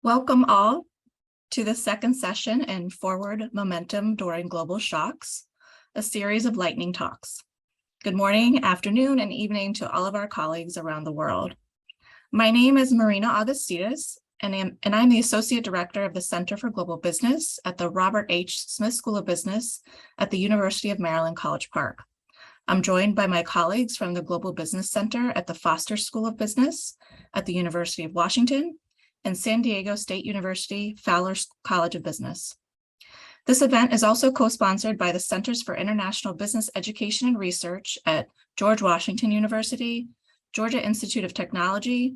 Welcome all to the second session in Forward Momentum During Global Shocks, a series of lightning talks. Good morning, afternoon, and evening to all of our colleagues around the world. My name is Marina Augustinus, and I'm the Associate Director of the Center for Global Business at the Robert H. Smith School of Business at the University of Maryland, College Park. I'm joined by my colleagues from the Global Business Center at the Foster School of Business at the University of Washington and San Diego State University Fowler College of Business. This event is also co-sponsored by the Centers for International Business Education and Research at George Washington University, Georgia Institute of Technology,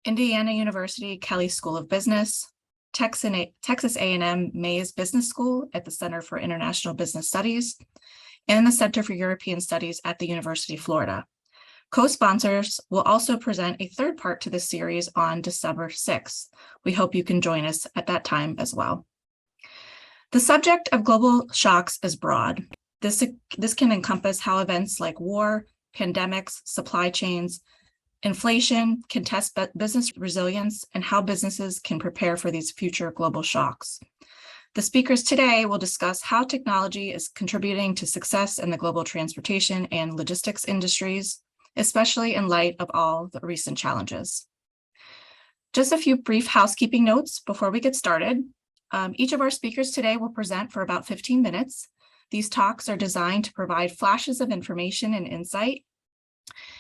Indiana University Kelley School of Business, Texas A&M Mays Business School at the Center for International Business Studies, and the Center for European Studies at the University of Florida. Co-sponsors will also present a third part to this series on December 6th. We hope you can join us at that time as well. The subject of global shocks is broad. This can encompass how events like war, pandemics, supply chains, inflation can test business resilience and how businesses can prepare for these future global shocks. The speakers today will discuss how technology is contributing to success in the global transportation and logistics industries, especially in light of all the recent challenges. Just a few brief housekeeping notes before we get started. Each of our speakers today will present for about 15 minutes. These talks are designed to provide flashes of information and insight.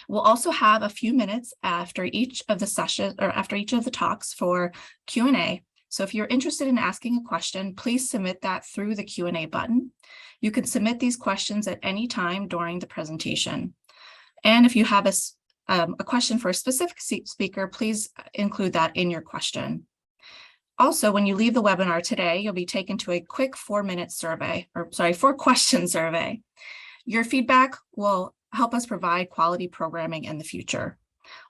We'll also have a few minutes after each of the sessions or after each of the talks for Q&A. So if you're interested in asking a question, please submit that through the Q&A button. You can submit these questions at any time during the presentation. And if you have a question for a specific speaker, please include that in your question. Also, when you leave the webinar today, you'll be taken to a quick 4-question survey. Your feedback will help us provide quality programming in the future.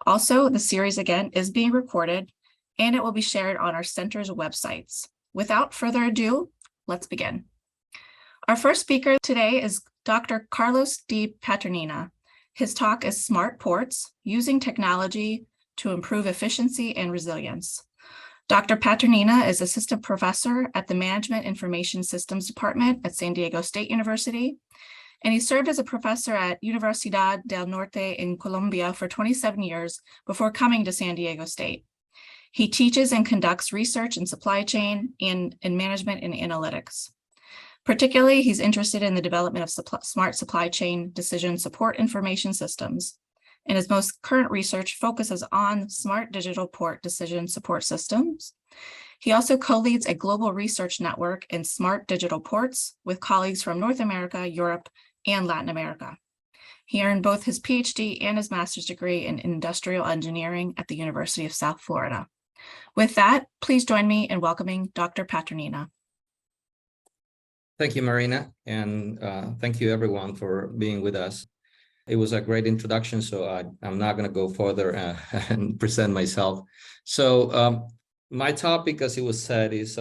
Also, the series again is being recorded and it will be shared on our center's websites. Without further ado, let's begin. Our first speaker today is Dr. Carlos D. Paternina. His talk is Smart Ports, Using Technology to Improve Efficiency and Resilience. Dr. Paternina is Assistant Professor at the Management Information Systems Department at San Diego State University, and he served as a professor at Universidad del Norte in Colombia for 27 years before coming to San Diego State. He teaches and conducts research in supply chain and in management and analytics. Particularly, he's interested in the development of smart supply chain decision support information systems. And his most current research focuses on smart digital port decision support systems. He also co-leads a global research network in smart digital ports with colleagues from North America, Europe, and Latin America. He earned both his PhD and his master's degree in industrial engineering at the University of South Florida. With that, please join me in welcoming Dr. Paternina. Thank you, Marina, and thank you everyone for being with us. It was a great introduction, so I'm not going to go further and present myself. So my topic, as it was said, is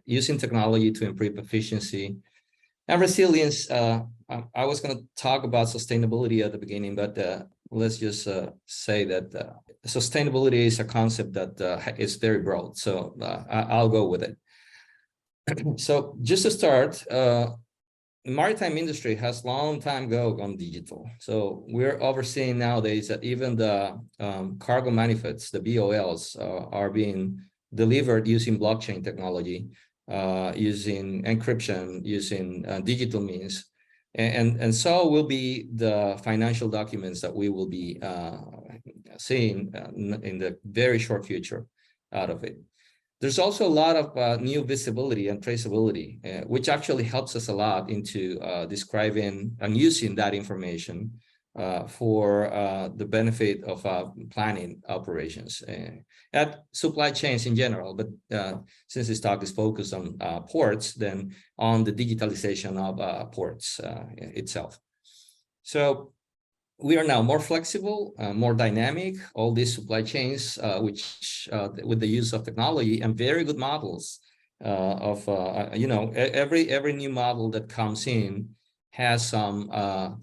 using technology to improve efficiency and resilience. I was going to talk about sustainability at the beginning, but let's just say that sustainability is a concept that is very broad, so I'll go with it. So just to start, the maritime industry has long time ago gone digital. So we're overseeing nowadays that even the cargo manifests, the BOLs, are being delivered using blockchain technology, using encryption, using digital means. And so will be the financial documents that we will be seeing in the very short future out of it. There's also a lot of new visibility and traceability, which actually helps us a lot into describing and using that information for the benefit of planning operations at supply chains in general. But since this talk is focused on ports, then on the digitalization of ports itself. So we are now more flexible, more dynamic, all these supply chains, which with the use of technology and very good models of, every new model that comes in has some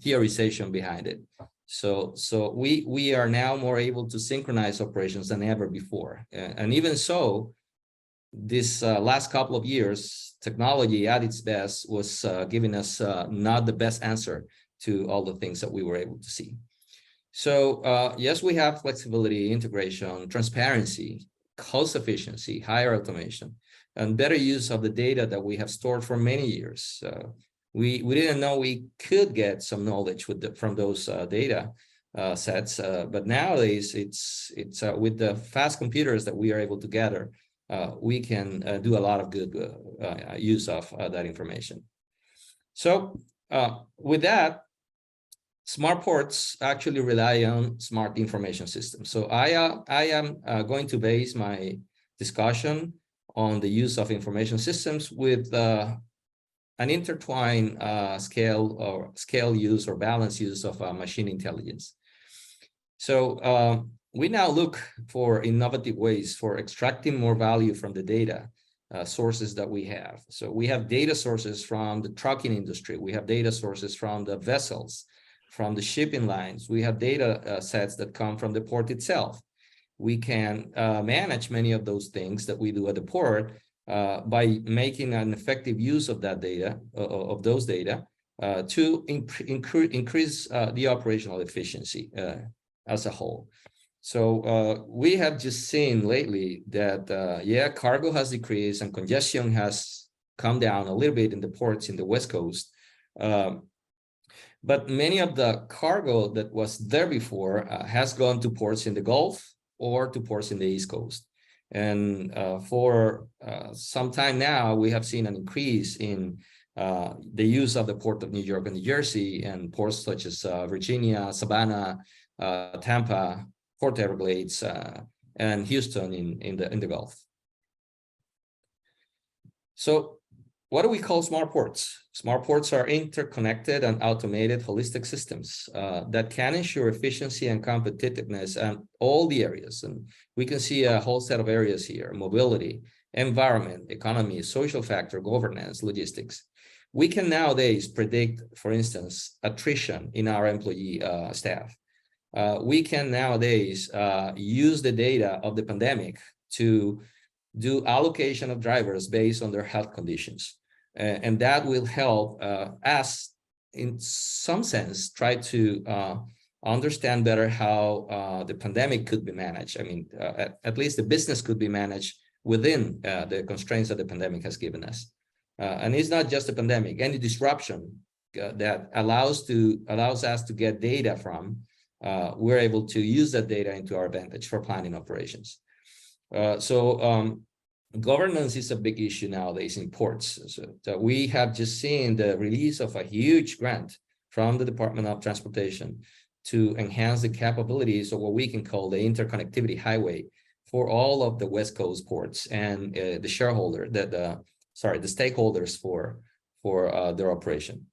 theorization behind it. So we are now more able to synchronize operations than ever before. And even so, this last couple of years, technology at its best was giving us not the best answer to all the things that we were able to see. So yes, we have flexibility, integration, transparency, cost efficiency, higher automation, and better use of the data that we have stored for many years. We didn't know we could get some knowledge from those data sets, but nowadays it's with the fast computers that we are able to gather, we can do a lot of good use of that information. So with that, smart ports actually rely on smart information systems. So I am going to base my discussion on the use of information systems with an intertwined scale use or balance use of machine intelligence. So we now look for innovative ways for extracting more value from the data sources that we have. So we have data sources from the trucking industry. We have data sources from the vessels, from the shipping lines. We have data sets that come from the port itself. We can manage many of those things that we do at the port by making an effective use of that data, of those data, to increase the operational efficiency as a whole. So we have just seen lately that, yeah, cargo has decreased and congestion has come down a little bit in the ports in the West Coast. But many of the cargo that was there before has gone to ports in the Gulf or to ports in the East Coast. And for some time now, we have seen an increase in the use of the Port of New York and New Jersey and ports such as Virginia, Savannah, Tampa, Port Everglades, and Houston in the Gulf. So what do we call smart ports? Smart ports are interconnected and automated holistic systems that can ensure efficiency and competitiveness in all the areas. And we can see a whole set of areas here: mobility, environment, economy, social factor, governance, logistics. We can nowadays predict, for instance, attrition in our employee staff. We can nowadays use the data of the pandemic to do allocation of drivers based on their health conditions. And that will help us, in some sense, try to understand better how the pandemic could be managed. I mean, at least the business could be managed within the constraints that the pandemic has given us. And it's not just a pandemic. Any disruption that allows us to get data from, we're able to use that data into our advantage for planning operations. Governance is a big issue nowadays in ports. So we have just seen the release of a huge grant from the Department of Transportation to enhance the capabilities of what we can call the interconnectivity highway for all of the West Coast ports and the stakeholders for their operation.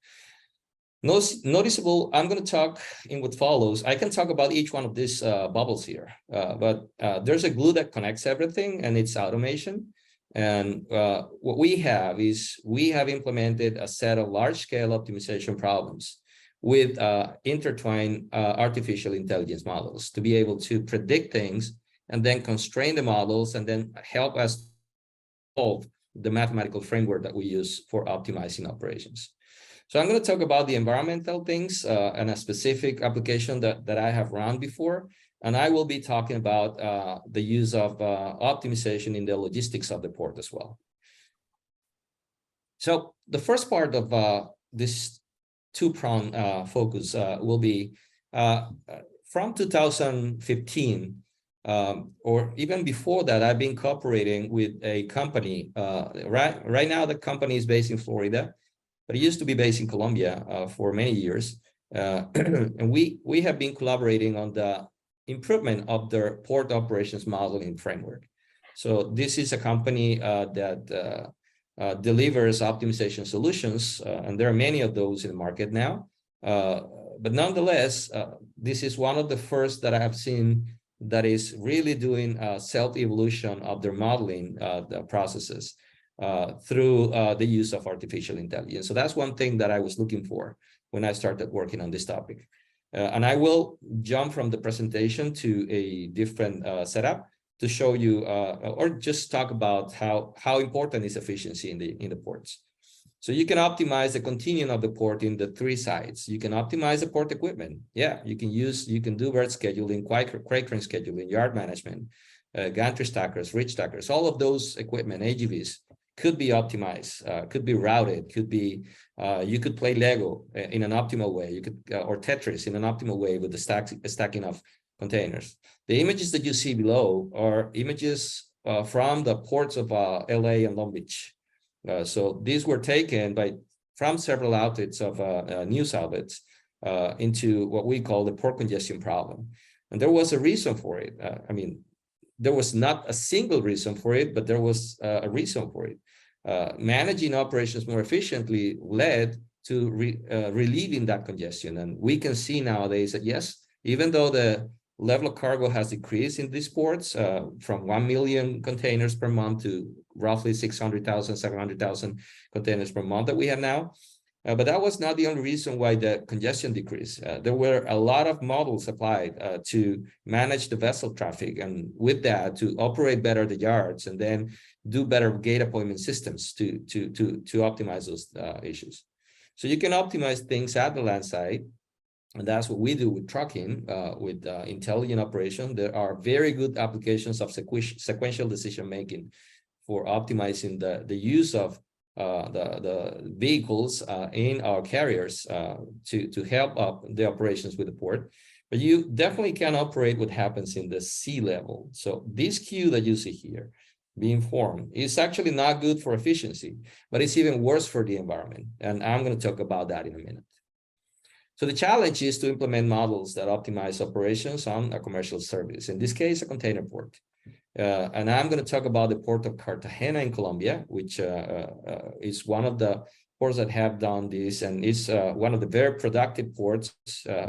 Noticeable, I'm going to talk in what follows. I can talk about each one of these bubbles here, but there's a glue that connects everything, and it's automation. And what we have is we have implemented a set of large-scale optimization problems with intertwined artificial intelligence models to be able to predict things and then constrain the models and then help us solve the mathematical framework that we use for optimizing operations. So I'm going to talk about the environmental things and a specific application that I have run before. And I will be talking about the use of optimization in the logistics of the port as well. So the first part of this two-pronged focus will be from 2015, or even before that, I've been cooperating with a company. Right now, the company is based in Florida, but it used to be based in Colombia for many years. And we have been collaborating on the improvement of their port operations modeling framework. So this is a company that delivers optimization solutions, and there are many of those in the market now. But nonetheless, this is one of the first that I have seen that is really doing self-evolution of their modeling the processes through the use of artificial intelligence. So that's one thing that I was looking for when I started working on this topic. And I will jump from the presentation to a different setup to show you, or just talk about how important is efficiency in the ports. So you can optimize the continuum of the port in the three sides. You can optimize the port equipment. Yeah, you can do berth scheduling, crate crane scheduling, yard management, gantry stackers, ridge stackers, all of those equipment, AGVs, could be optimized, could be routed, could be, you could play Lego in an optimal way, you could, or Tetris in an optimal way with the stacking of containers. The images that you see below are images from the ports of LA and Long Beach. So these were taken from several outlets of news outlets into what we call the port congestion problem. And there was a reason for it. I mean, there was not a single reason for it, but there was a reason for it. Managing operations more efficiently led to relieving that congestion. And we can see nowadays that, yes, even though the level of cargo has decreased in these ports from 1 million containers per month to roughly 600,000, 700,000 containers per month that we have now. But that was not the only reason why the congestion decreased. There were a lot of models applied to manage the vessel traffic, and with that, to operate better the yards, and then do better gate appointment systems to optimize those issues. So you can optimize things at the land side, and that's what we do with trucking, with intelligent operation. There are very good applications of sequential decision making for optimizing the use of the vehicles in our carriers to help up the operations with the port. But you definitely can operate what happens in the sea level. So this queue that you see here being formed is actually not good for efficiency, but it's even worse for the environment. And I'm going to talk about that in a minute. So the challenge is to implement models that optimize operations on a commercial service, in this case, a container port. And I'm going to talk about the port of Cartagena in Colombia, which is one of the ports that have done this, and is one of the very productive ports.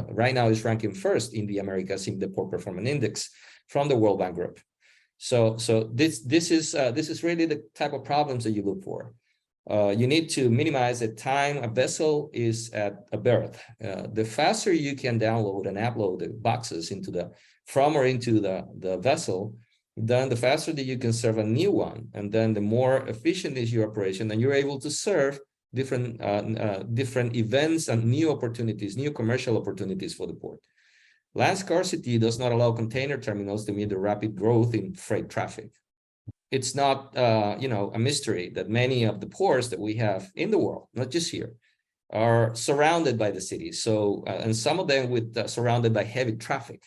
Right now is ranking first in the Americas in the Port Performance Index from the World Bank Group. So this is really the type of problems that you look for. You need to minimize the time a vessel is at a berth. The faster you can download and upload the boxes into the vessel, then the faster that you can serve a new one, and then the more efficient is your operation, and you're able to serve different events and new opportunities, new commercial opportunities for the port. Land scarcity does not allow container terminals to meet the rapid growth in freight traffic. It's not a mystery that many of the ports that we have in the world, not just here, are surrounded by the cities. So and some of them surrounded by heavy traffic.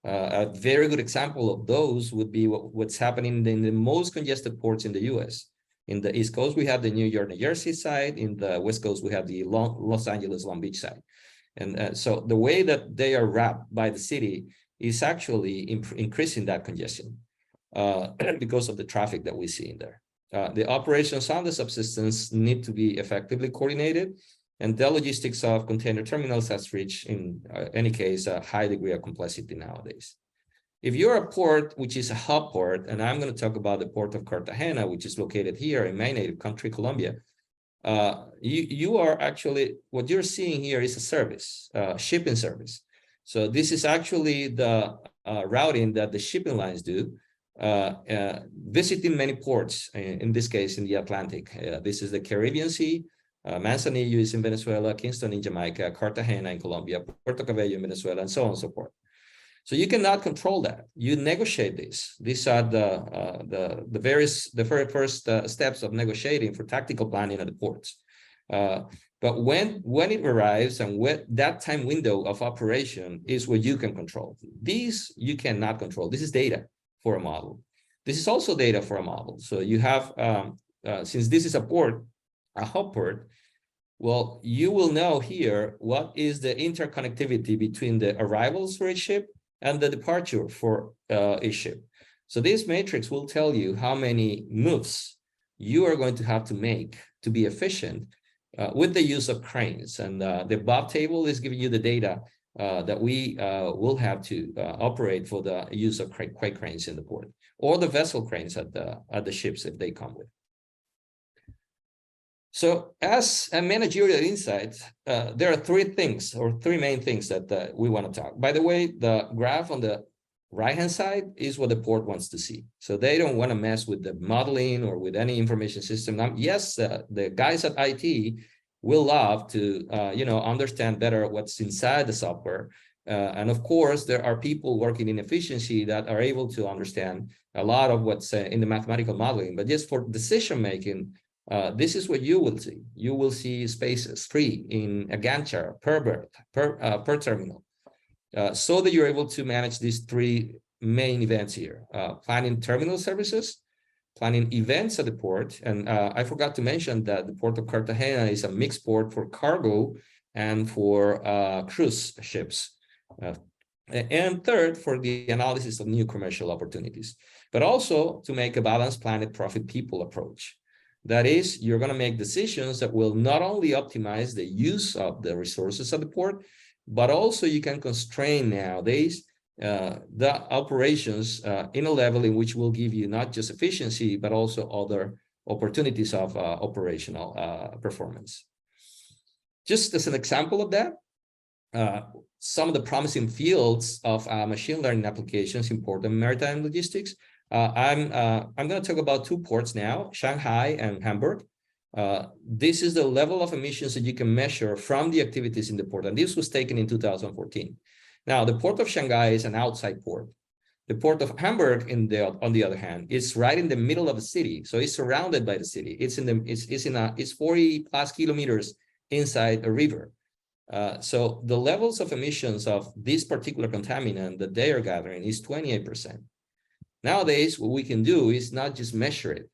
A very good example of those would be what's happening in the most congested ports in the U.S. In the East Coast, we have the New York, New Jersey side. In the West Coast, we have the Los Angeles, Long Beach side. And so the way that they are wrapped by the city is actually increasing that congestion because of the traffic that we see in there. The operations on the subsistence need to be effectively coordinated, and the logistics of container terminals has reached, in any case, a high degree of complexity nowadays. If you're a port, which is a hub port, and I'm going to talk about the port of Cartagena, which is located here in my native country, Colombia, you are actually, what you're seeing here is a service, shipping service. So this is actually the routing that the shipping lines do, visiting many ports, in this case, in the Atlantic. This is the Caribbean Sea. Manzanillo is in Venezuela, Kingston in Jamaica, Cartagena in Colombia, Puerto Cabello in Venezuela, and so on and so forth. So you cannot control that. You negotiate this. These are the very first steps of negotiating for tactical planning at the ports. But when it arrives, and when that time window of operation is what you can control. These you cannot control. This is data for a model. This is also data for a model. So you have, since this is a port, a hub port, well, you will know here what is the interconnectivity between the arrivals for a ship and the departure for a ship. So this matrix will tell you how many moves you are going to have to make to be efficient with the use of cranes. And the above table is giving you the data that we will have to operate for the use of crate cranes in the port, or the vessel cranes at the ships if they come with. So as a managerial insight, there are three main things that we want to talk. By the way, the graph on the right-hand side is what the port wants to see. So they don't want to mess with the modeling or with any information system. Now, yes, the guys at IT will love to, understand better what's inside the software. And of course, there are people working in efficiency that are able to understand a lot of what's in the mathematical modeling. But just for decision-making, this is what you will see. You will see spaces free in a Gantt chart per berth, per terminal. So that you're able to manage these three main events here: planning terminal services, planning events at the port. And I forgot to mention that the port of Cartagena is a mixed port for cargo and for cruise ships. And third, for the analysis of new commercial opportunities, but also to make a balanced planet, profit, people approach. That is, you're going to make decisions that will not only optimize the use of the resources at the port, but also you can constrain nowadays the operations in a level in which will give you not just efficiency, but also other opportunities of operational performance. Just as an example of that, some of the promising fields of machine learning applications in port and maritime logistics. I'm going to talk about two ports now, Shanghai and Hamburg. This is the level of emissions that you can measure from the activities in the port, and this was taken in 2014. Now, the port of Shanghai is an outside port. The port of Hamburg, on the other hand, is right in the middle of the city, so it's surrounded by the city. It's 40 plus kilometers inside a river. So the levels of emissions of this particular contaminant that they are gathering is 28%. Nowadays, what we can do is not just measure it.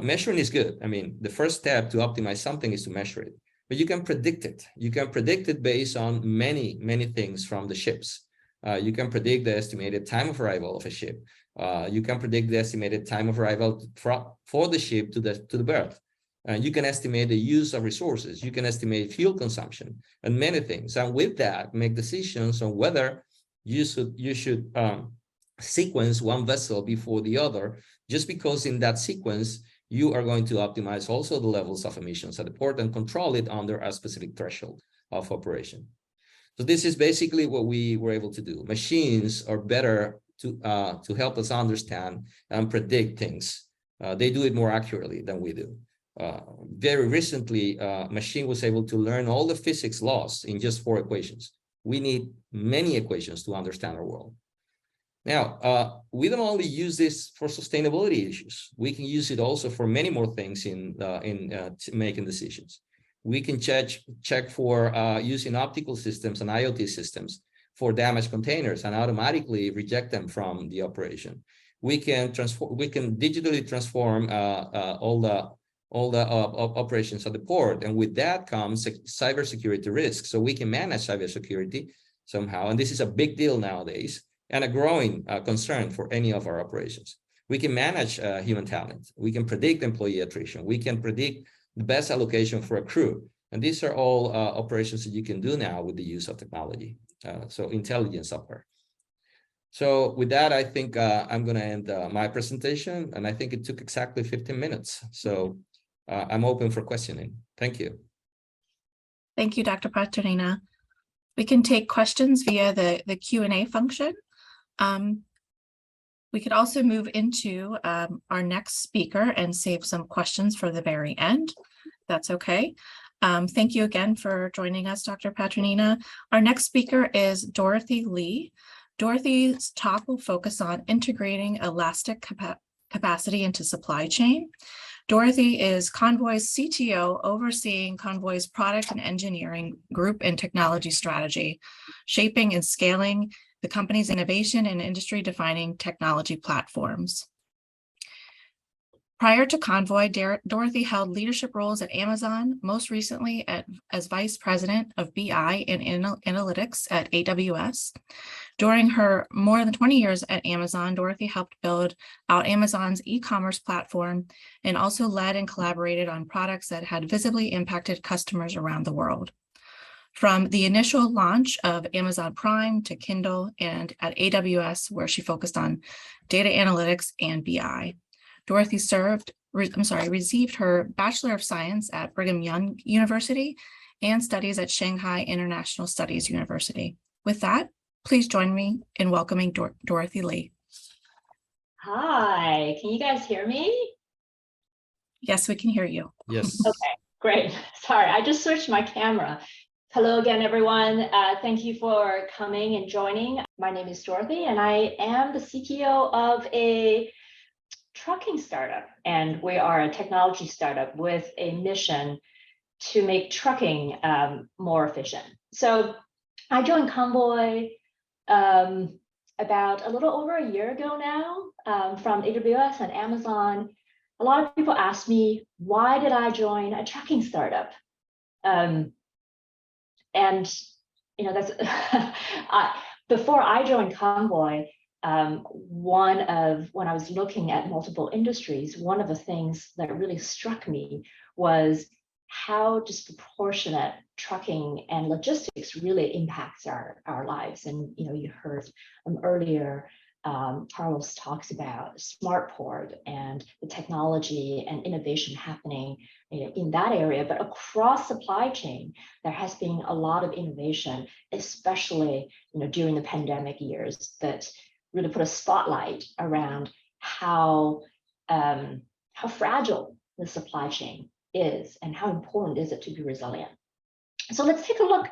Measuring is good. I mean, the first step to optimize something is to measure it, but you can predict it. You can predict it based on many, many things from the ships. You can predict the estimated time of arrival of a ship. You can predict the estimated time of arrival for the ship to the berth. You can estimate the use of resources. You can estimate fuel consumption and many things. And with that, make decisions on whether you should sequence one vessel before the other, just because in that sequence, you are going to optimize also the levels of emissions at the port and control it under a specific threshold of operation. So this is basically what we were able to do. Machines are better to help us understand and predict things. They do it more accurately than we do. Very recently, machine was able to learn all the physics laws in just 4 equations. We need many equations to understand our world. Now, we don't only use this for sustainability issues. We can use it also for many more things in making decisions. We can check for using optical systems and IoT systems for damaged containers and automatically reject them from the operation. We can digitally transform all the operations at the port, and with that comes cybersecurity risks. So we can manage cybersecurity somehow, and this is a big deal nowadays, and a growing concern for any of our operations. We can manage human talent. We can predict employee attrition. We can predict the best allocation for a crew. And these are all operations that you can do now with the use of technology, so intelligent software. So with that, I think I'm going to end my presentation, and I think it took exactly 15 minutes. So I'm open for questioning. Thank you. Thank you, Dr. Paternina. We can take questions via the Q&A function. We could also move into our next speaker and save some questions for the very end. That's okay. Thank you again for joining us, Dr. Paternina. Our next speaker is Dorothy Lee. Dorothy's talk will focus on integrating elastic capacity into supply chain. Dorothy is Convoy's CTO, overseeing Convoy's product and engineering group and technology strategy, shaping and scaling the company's innovation and industry-defining technology platforms. Prior to Convoy, Dorothy held leadership roles at Amazon, most recently as Vice President of BI and Analytics at AWS. During her more than 20 years at Amazon, Dorothy helped build out Amazon's e-commerce platform and also led and collaborated on products that had visibly impacted customers around the world. From the initial launch of Amazon Prime to Kindle, and at AWS, where she focused on data analytics and BI. Dorothy received her Bachelor of Science at Brigham Young University and studies at Shanghai International Studies University. With that, Please join me in welcoming Dorothy Lee. Hi, can you guys hear me? Yes, we can hear you. Yes. Okay, great. Sorry, I just switched my camera. Hello again, everyone. Thank you for coming and joining. My name is Dorothy, and I am the CTO of a trucking startup, and we are a technology startup with a mission to make trucking more efficient. So I joined Convoy about a little over a year ago now, from AWS and Amazon. A lot of people ask me, why did I join a trucking startup? And you know, that's before I joined Convoy, when I was looking at multiple industries, one of the things that really struck me was how disproportionate trucking and logistics really impacts our lives. And you know, you heard earlier, Carlos talks about SmartPort and the technology and innovation happening in that area, but across supply chain, there has been a lot of innovation, especially during the pandemic years, that really put a spotlight around how fragile the supply chain is and how important is it to be resilient. So let's take a look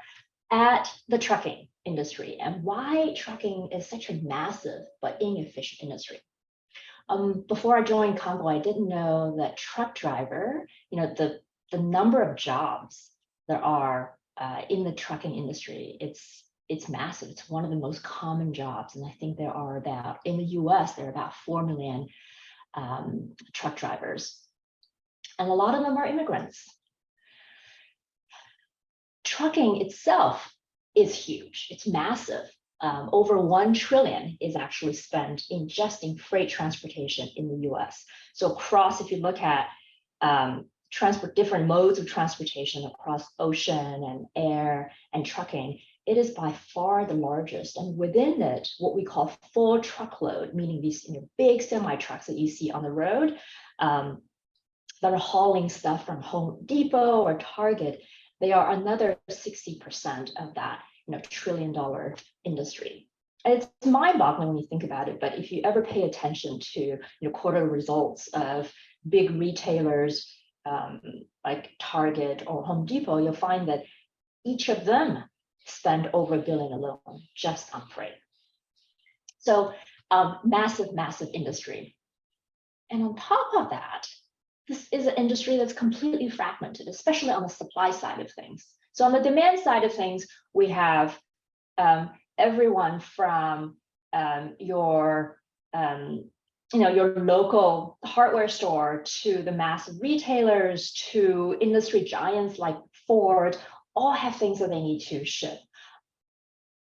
at the trucking industry and why trucking is such a massive but inefficient industry. Before I joined Convoy, I didn't know that truck driver, the number of jobs there are in the trucking industry, it's massive. It's one of the most common jobs. And I think there are about, in the US, there are about 4 million truck drivers. And a lot of them are immigrants. Trucking itself is huge. It's massive. Over 1 trillion is actually spent in just in freight transportation in the US. So across, if you look at different modes of transportation across ocean and air and trucking, it is by far the largest. And within it, what we call full truckload, meaning these big semi trucks that you see on the road, that are hauling stuff from Home Depot or Target, they are another 60% of that $1 trillion industry. And it's mind-boggling when you think about it, but if you ever pay attention to quarterly results of big retailers like Target or Home Depot, you'll find that each of them spend over $1 billion alone just on freight. So massive, massive industry. And on top of that, this is an industry that's completely fragmented, especially on the supply side of things. So on the demand side of things, we have everyone from your local hardware store to the massive retailers to industry giants like Ford, all have things that they need to ship.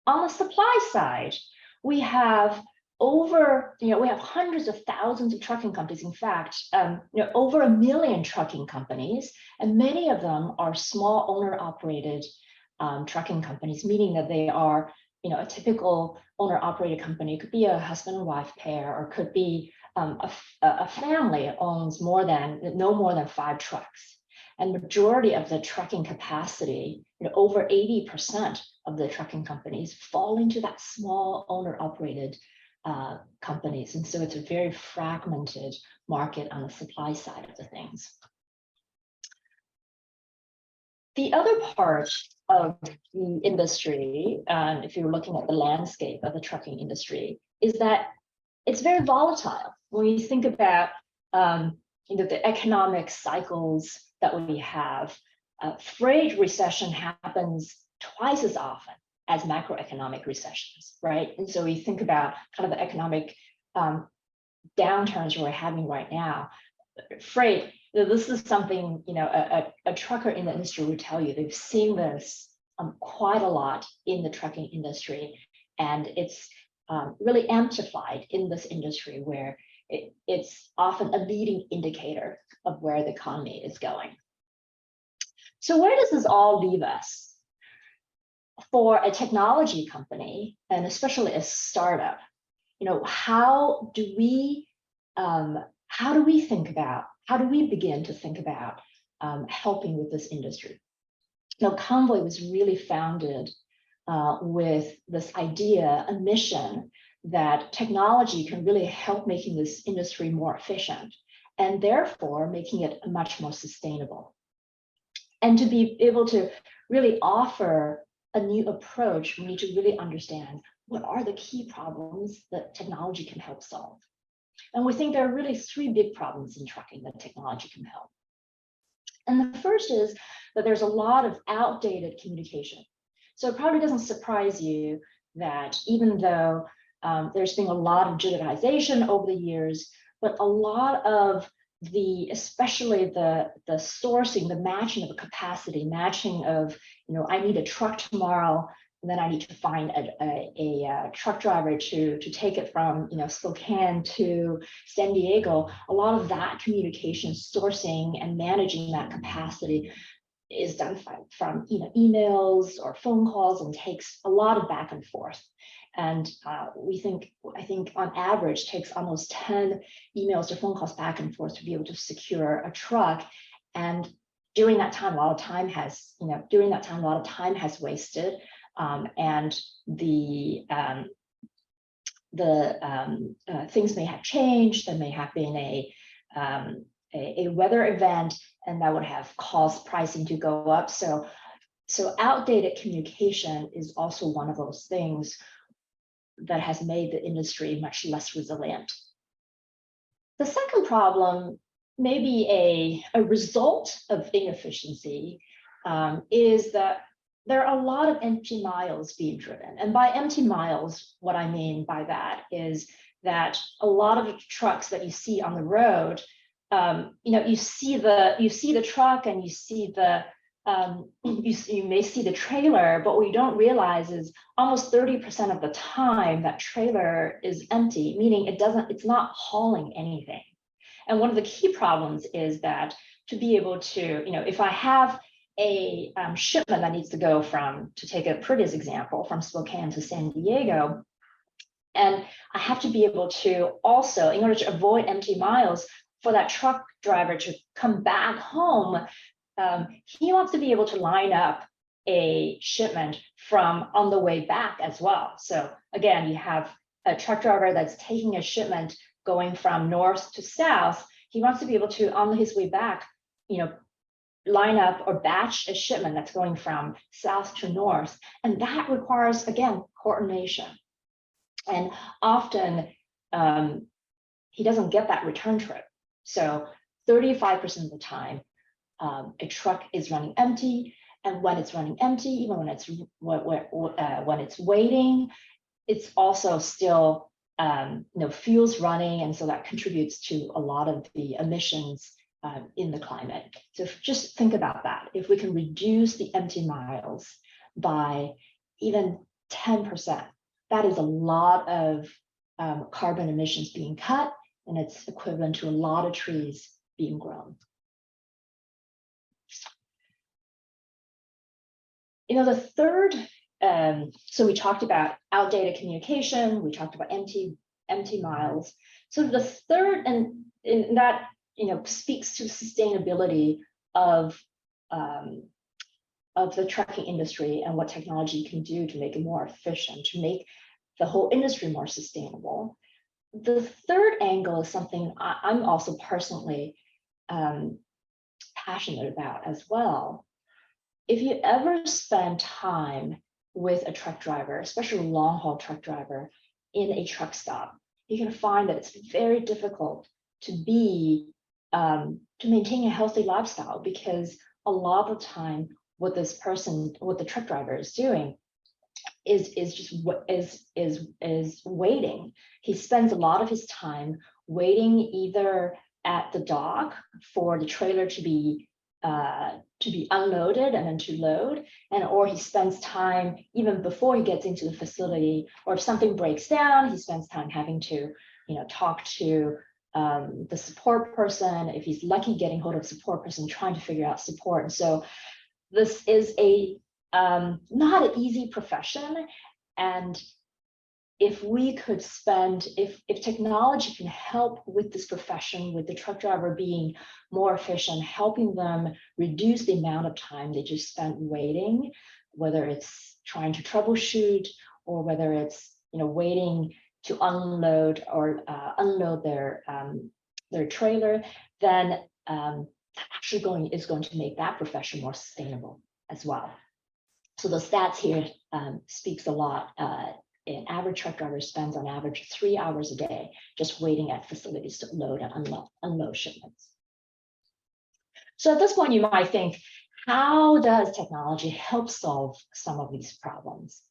On the supply side, we have we have hundreds of thousands of trucking companies. In fact, over 1 million trucking companies, and many of them are small owner-operated trucking companies, meaning that they are, a typical owner-operated company. It could be a husband and wife pair, or could be a family owns no more than 5 trucks. And majority of the trucking capacity, over 80% of the trucking companies fall into that small owner-operated companies. And so it's a very fragmented market on the supply side of the things. The other part of the industry, if you're looking at the landscape of the trucking industry, is that it's very volatile. When you think about the economic cycles that we have, freight recession happens twice as often as macroeconomic recessions, right? And so we think about kind of the economic downturns we're having right now. Freight, this is something, a trucker in the industry would tell you. They've seen this quite a lot in the trucking industry, and it's really amplified in this industry where it's often a leading indicator of where the economy is going. So where does this all leave us? For a technology company, and especially a startup, how do we begin to think about helping with this industry? Convoy was really founded with this idea, a mission that technology can really help making this industry more efficient and therefore making it much more sustainable. And to be able to really offer a new approach, we need to really understand what are the key problems that technology can help solve. And we think there are really three big problems in trucking that technology can help. And the first is that there's a lot of outdated communication. So it probably doesn't surprise you that even though there's been a lot of digitization over the years, but a lot of especially the sourcing, the matching of the capacity, matching of, I need a truck tomorrow, and then I need to find a truck driver to take it from, Spokane to San Diego. A lot of that communication, sourcing and managing that capacity is done from emails or phone calls and takes a lot of back and forth. And I think on average takes almost 10 emails or phone calls back and forth to be able to secure a truck. And during that time, a lot of time has wasted. And the things may have changed. There may have been a weather event, and that would have caused pricing to go up. So outdated communication is also one of those things that has made the industry much less resilient. The second problem, maybe a result of inefficiency, is that there are a lot of empty miles being driven. And by empty miles, what I mean by that is that a lot of the trucks that you see on the road, you see the truck and you see the you may see the trailer, but what you don't realize is almost 30% of the time that trailer is empty, meaning it's not hauling anything. And one of the key problems is that to be able to, if I have a shipment that needs to go to take a previous example, from Spokane to San Diego, and I have to be able to also, in order to avoid empty miles, for that truck driver to come back home, he wants to be able to line up a shipment from on the way back as well. So again, you have a truck driver that's taking a shipment going from north to south. He wants to be able to, on his way back, line up or batch a shipment that's going from south to north. And that requires, again, coordination. And often he doesn't get that return trip. So 35% of the time, a truck is running empty, and when it's running empty, even when it's waiting, it's also still fuel's running, and so that contributes to a lot of the emissions in the climate. So just think about that. If we can reduce the empty miles by even 10%, that is a lot of carbon emissions being cut, and it's equivalent to a lot of trees being grown. The third, so we talked about outdated communication, we talked about empty miles. So the third, and that speaks to sustainability of the trucking industry and what technology can do to make it more efficient, to make the whole industry more sustainable. The third angle is something I'm also personally passionate about as well. If you ever spend time with a truck driver, especially a long-haul truck driver, in a truck stop, you can find that it's very difficult to maintain a healthy lifestyle, because a lot of the time what the truck driver is doing is waiting. He spends a lot of his time waiting either at the dock for the trailer to be unloaded and then to load, or he spends time even before he gets into the facility, or if something breaks down, he spends time having to talk to the support person, if he's lucky getting hold of a support person, trying to figure out support. And so this is not an easy profession, and if technology can help with this profession, with the truck driver being more efficient, helping them reduce the amount of time they just spent waiting, whether it's trying to troubleshoot or whether it's waiting to unload or unload their trailer, then actually is going to make that profession more sustainable as well. So the stats here speaks a lot. An average truck driver spends on average 3 hours a day just waiting at facilities to load and unload shipments. So at this point, you might think, how does technology help solve some of these problems?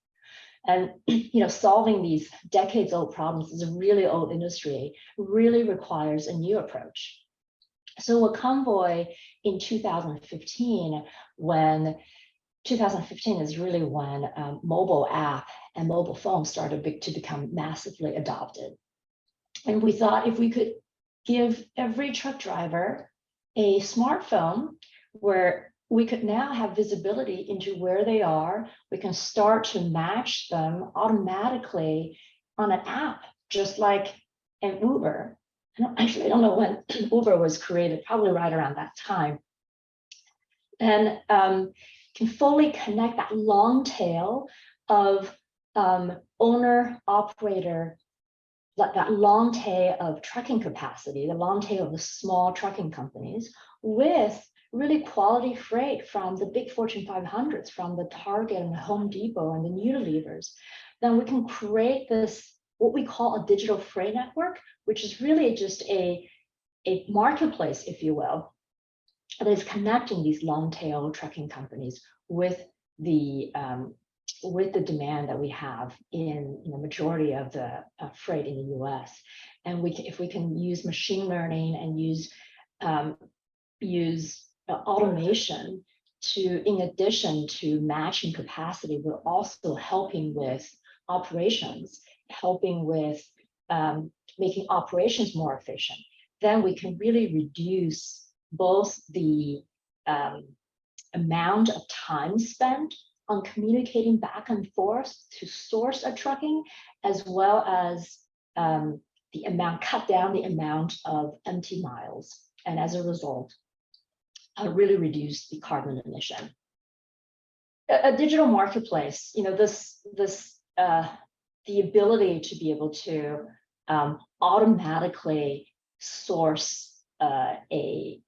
And solving these decades-old problems is a really old industry, really requires a new approach. So with Convoy in 2015, 2015 is really when mobile app and mobile phones started to become massively adopted. And we thought if we could give every truck driver a smartphone where we could now have visibility into where they are, we can start to match them automatically on an app, just like an Uber. I don't know when Uber was created, probably right around that time. And can fully connect that long tail of owner operator, that long tail of trucking capacity, the long tail of the small trucking companies, with really quality freight from the big Fortune 500s, from the Target and the Home Depot and the Unilevers. Then we can create this, what we call a digital freight network, which is really just a marketplace, if you will, that is connecting these long tail trucking companies with the demand that we have in the majority of the freight in the US. And if we can use machine learning and use automation in addition to matching capacity, we're also helping with operations, helping with making operations more efficient. Then we can really reduce both the amount of time spent on communicating back and forth to source a trucking, as well as cut down the amount of empty miles. And as a result, really reduce the carbon emission. A digital marketplace, the ability to be able to automatically source a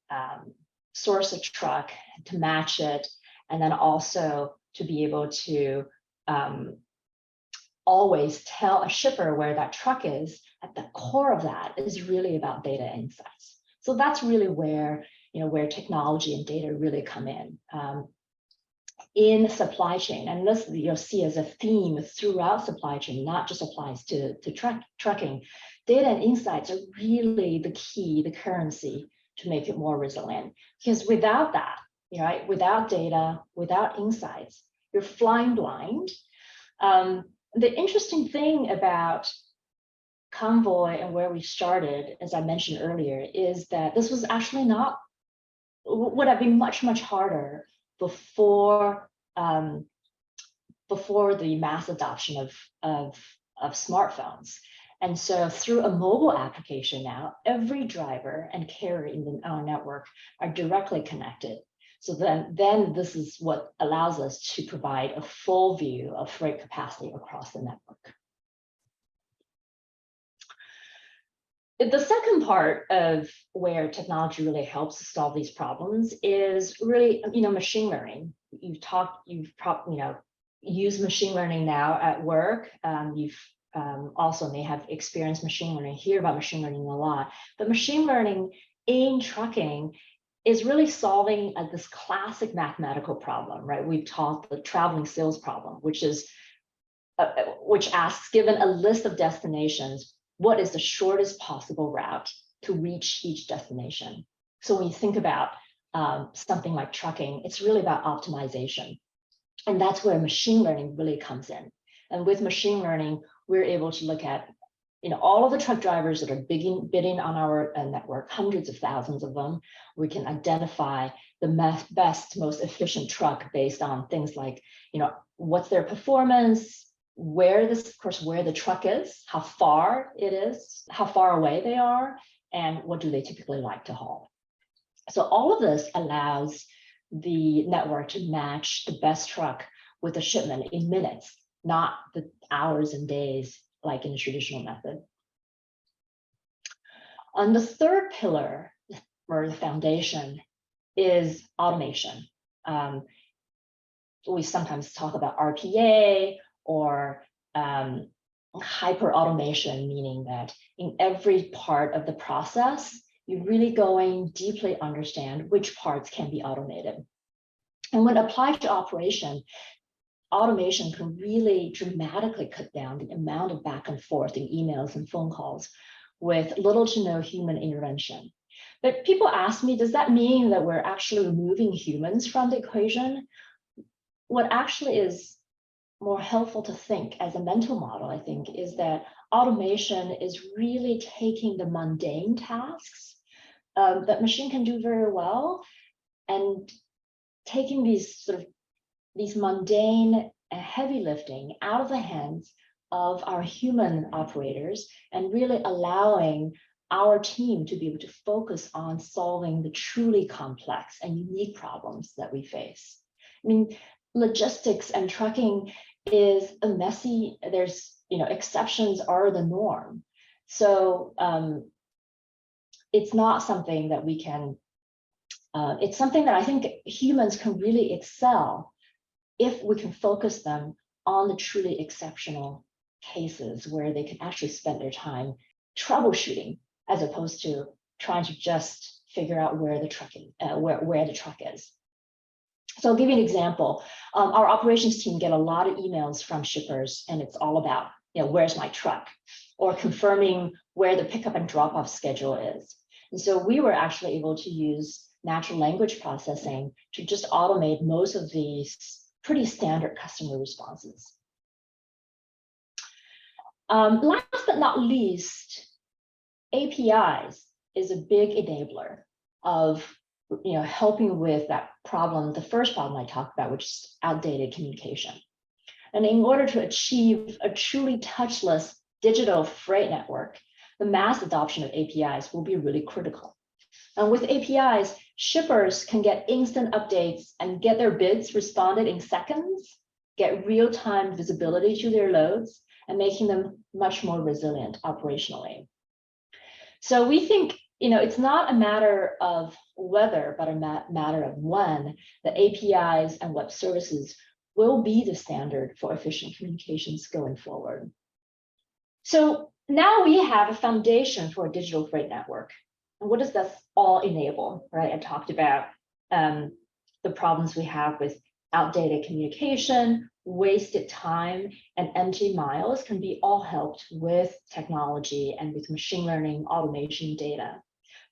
truck, to match it, and then also to be able to always tell a shipper where that truck is. At the core of that is really about data insights. So that's really where technology and data really come in supply chain. And this you'll see as a theme throughout supply chain, not just applies to trucking. Data and insights are really the key, the currency to make it more resilient. Because without that, without data, without insights, you're flying blind. The interesting thing about Convoy and where we started, as I mentioned earlier, is that this was actually would have been much, much harder before the mass adoption of smartphones. And so through a mobile application now, every driver and carrier in our network are directly connected. So then this is what allows us to provide a full view of freight capacity across the network. The second part of where technology really helps to solve these problems is really, machine learning. You've used machine learning now at work. You've also may have experienced machine learning, hear about machine learning a lot. But machine learning in trucking is really solving this classic mathematical problem, right? We've taught the traveling sales problem, which asks, given a list of destinations, what is the shortest possible route to reach each destination? So when you think about something like trucking, it's really about optimization. And that's where machine learning really comes in. And with machine learning, we're able to look at all of the truck drivers that are bidding on our network, hundreds of thousands of them. We can identify the best, most efficient truck based on things like, what's their performance, where the truck is, how far it is, how far away they are, and what do they typically like to haul. So all of this allows the network to match the best truck with a shipment in minutes, not the hours and days like in the traditional method. On the third pillar, or the foundation, is automation. We sometimes talk about RPA or hyper automation, meaning that in every part of the process, you really going deeply understand which parts can be automated. And when applied to automation can really dramatically cut down the amount of back and forth in emails and phone calls with little to no human intervention. But people ask me, does that mean that we're actually removing humans from the equation? What actually is more helpful to think as a mental model, I think, is that automation is really taking the mundane tasks that machine can do very well and taking these mundane and heavy lifting out of the hands of our human operators and really allowing our team to be able to focus on solving the truly complex and unique problems that we face. I mean, logistics and trucking is a messy, exceptions are the norm. So it's not something that we can, it's something that I think humans can really excel if we can focus them on the truly exceptional cases where they can actually spend their time troubleshooting as opposed to trying to just figure out where the truck is. So I'll give you an example. Our operations team get a lot of emails from shippers, and it's all about, where's my truck, or confirming where the pickup and drop off schedule is. And so we were actually able to use natural language processing to just automate most of these pretty standard customer responses. Last but not least, APIs is a big enabler of helping with that problem, the first problem I talked about, which is outdated communication. And in order to achieve a truly touchless digital freight network, the mass adoption of APIs will be really critical. And with APIs, shippers can get instant updates and get their bids responded in seconds, get real-time visibility to their loads, and making them much more resilient operationally. So we think, it's not a matter of whether, but a matter of when the APIs and web services will be the standard for efficient communications going forward. So now we have a foundation for a digital freight network. And what does that all enable, right? I talked about the problems we have with outdated communication, wasted time, and empty miles can be all helped with technology and with machine learning, automation, data.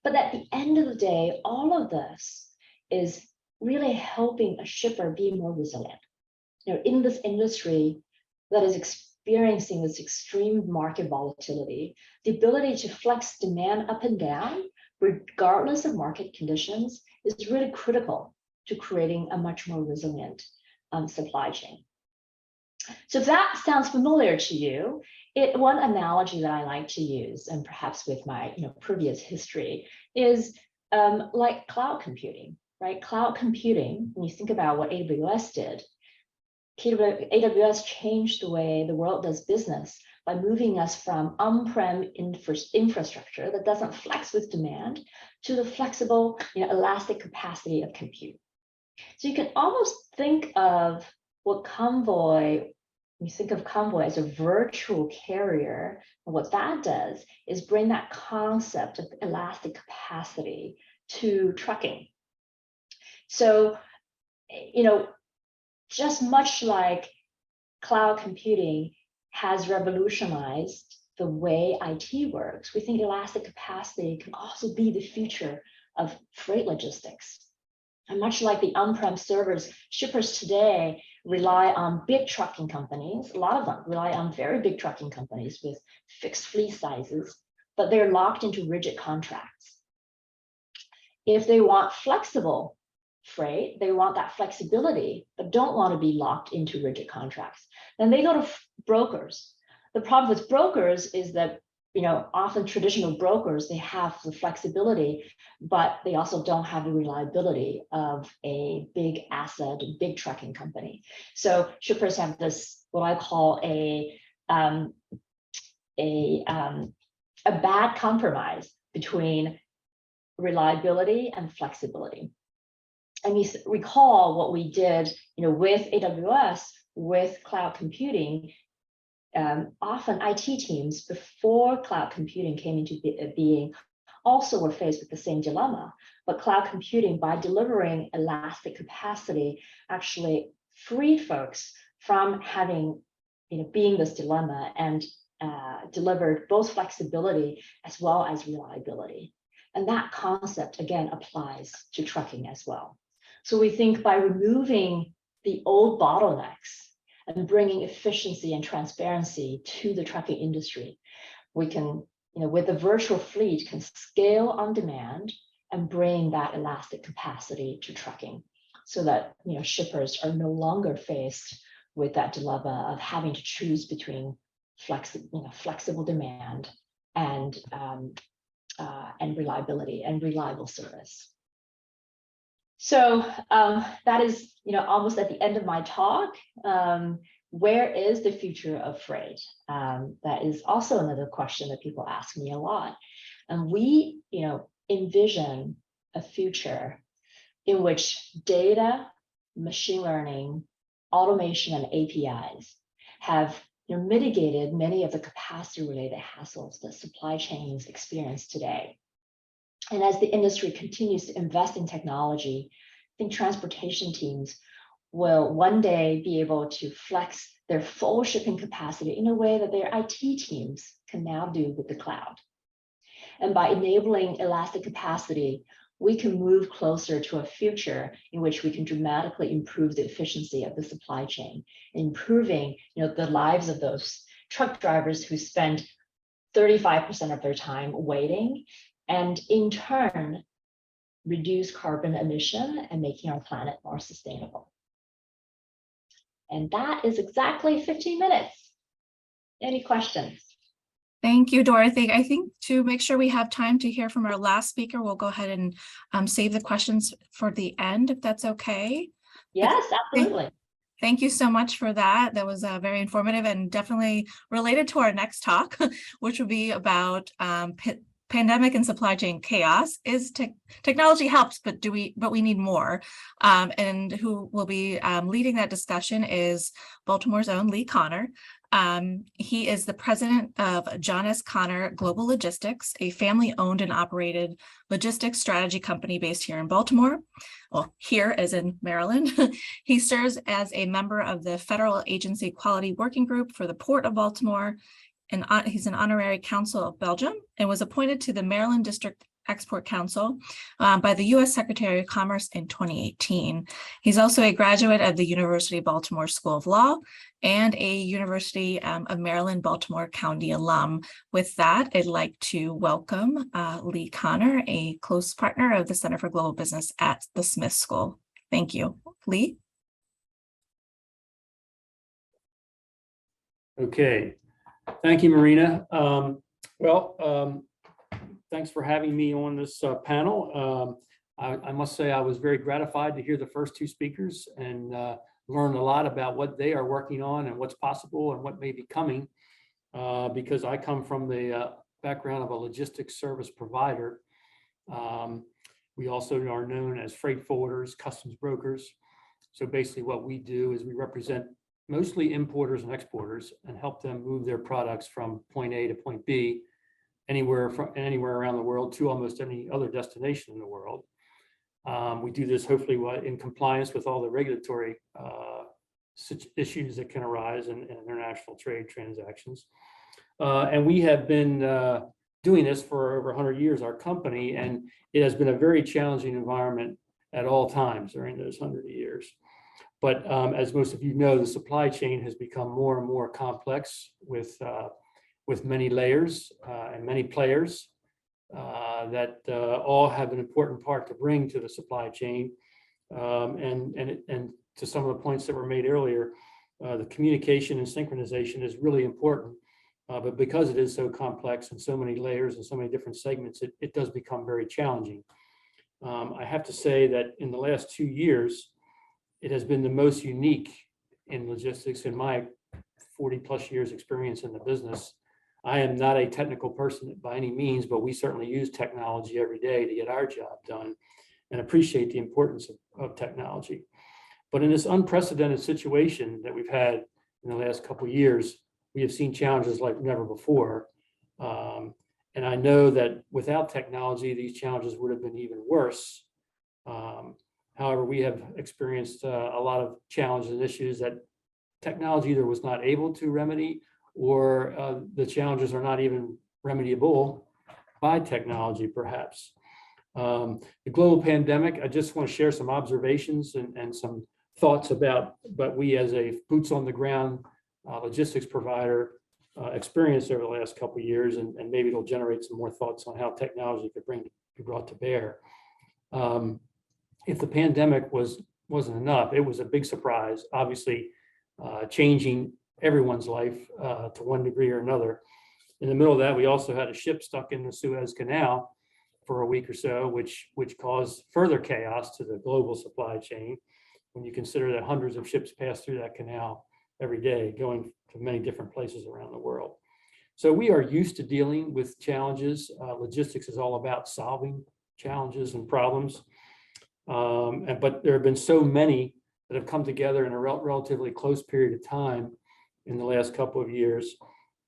But at the end of the day, all of this is really helping a shipper be more resilient. In this industry that is experiencing this extreme market volatility, the ability to flex demand up and down, regardless of market conditions, is really critical to creating a much more resilient supply chain. So if that sounds familiar to you, one analogy that I like to use, and perhaps with my previous history, is like cloud computing, right? Cloud computing, when you think about what AWS did, AWS changed the way the world does business by moving us from on-prem infrastructure that doesn't flex with demand to the flexible, elastic capacity of compute. So you can almost think of what Convoy, you think of Convoy as a virtual carrier, and what that does is bring that concept of elastic capacity to trucking. So, just much like cloud computing has revolutionized the way IT works, we think elastic capacity can also be the future of freight logistics. And much like the on-prem servers, shippers today rely on big trucking companies. A lot of them rely on very big trucking companies with fixed fleet sizes, but they're locked into rigid contracts. If they want flexible freight, they want that flexibility, but don't want to be locked into rigid contracts, then they go to brokers. The problem with brokers is that often traditional brokers, they have the flexibility, but they also don't have the reliability of a big asset, a big trucking company. So shippers have this, what I call a bad compromise between reliability and flexibility. And you recall what we did, with AWS, with cloud computing. Often IT teams, before cloud computing came into being, also were faced with the same dilemma. But cloud computing, by delivering elastic capacity, actually freed folks from having, being this dilemma, and delivered both flexibility as well as reliability. And that concept, again, applies to trucking as well. So we think by removing the old bottlenecks and bringing efficiency and transparency to the trucking industry, we can, with the virtual fleet, can scale on demand and bring that elastic capacity to trucking, so that shippers are no longer faced with that dilemma of having to choose between flexible demand and reliability and reliable service. So that is, almost at the end of my talk. Where is the future of freight? That is also another question that people ask me a lot. And we, envision a future in which data, machine learning, automation, and APIs have mitigated many of the capacity-related hassles that supply chains experience today. And as the industry continues to invest in technology, I think transportation teams will one day be able to flex their full shipping capacity in a way that their IT teams can now do with the cloud. And by enabling elastic capacity, we can move closer to a future in which we can dramatically improve the efficiency of the supply chain, improving the lives of those truck drivers who spend 35% of their time waiting, and in turn, reduce carbon emission and making our planet more sustainable. And that is exactly 15 minutes. Any questions? Thank you, Dorothy. I think to make sure we have time to hear from our last speaker, we'll go ahead and save the questions for the end, if that's okay. Yes, absolutely. Thank you so much for that. That was very informative and definitely related to our next talk, which will be about pandemic and supply chain chaos. Technology helps, but we need more. And who will be leading that discussion is Baltimore's own Lee Connor. He is the president of John S. Connor Global Logistics, a family-owned and operated logistics strategy company based here in Baltimore. Well, here as in Maryland. He serves as a member of the Federal Agency Quality Working Group for the Port of Baltimore, and he's an honorary consul of Belgium and was appointed to the Maryland District Export Council by the U.S. Secretary of Commerce in 2018. He's also a graduate of the University of Baltimore School of Law and a University of Maryland Baltimore County alum. With that, I'd like to welcome Lee Connor, a close partner of the Center for Global Business at the Smith School. Thank you. Lee? Okay. Thank you, Marina. Thanks for having me on this panel. I must say I was very gratified to hear the first two speakers and learn a lot about what they are working on and what's possible and what may be coming, because I come from the background of a logistics service provider. We also are known as freight forwarders, customs brokers. So basically what we do is we represent mostly importers and exporters and help them move their products from point A to point B, anywhere around the world to almost any other destination in the world. We do this hopefully in compliance with all the regulatory issues that can arise in international trade transactions. And we have been doing this for over 100 years, our company, and it has been a very challenging environment at all times during those 100 years. But as most of you know, the supply chain has become more and more complex with many layers and many players that all have an important part to bring to the supply chain. And to some of the points that were made earlier, the communication and synchronization is really important But because it is so complex and so many layers and so many different segments, it does become very challenging. I have to say that in the last 2 years, it has been the most unique in logistics in my 40 plus years experience in the business. I am not a technical person by any means, but we certainly use technology every day to get our job done and appreciate the importance of technology. But in this unprecedented situation that we've had in the last couple of years, we have seen challenges like never before. And I know that without technology, these challenges would have been even worse. However, we have experienced a lot of challenges and issues that technology either was not able to remedy, or the challenges are not even remediable by technology, perhaps. The global pandemic, I just want to share some observations and some thoughts about what we as a boots on the ground logistics provider experienced over the last couple of years, and maybe it'll generate some more thoughts on how technology could be brought to bear. If the pandemic wasn't enough, it was a big surprise, obviously changing everyone's life to one degree or another. In the middle of that, we also had a ship stuck in the Suez Canal for a week or so, which caused further chaos to the global supply chain, when you consider that hundreds of ships pass through that canal every day, going to many different places around the world. So we are used to dealing with challenges. Logistics is all about solving challenges and problems. But there have been so many that have come together in a relatively close period of time in the last couple of years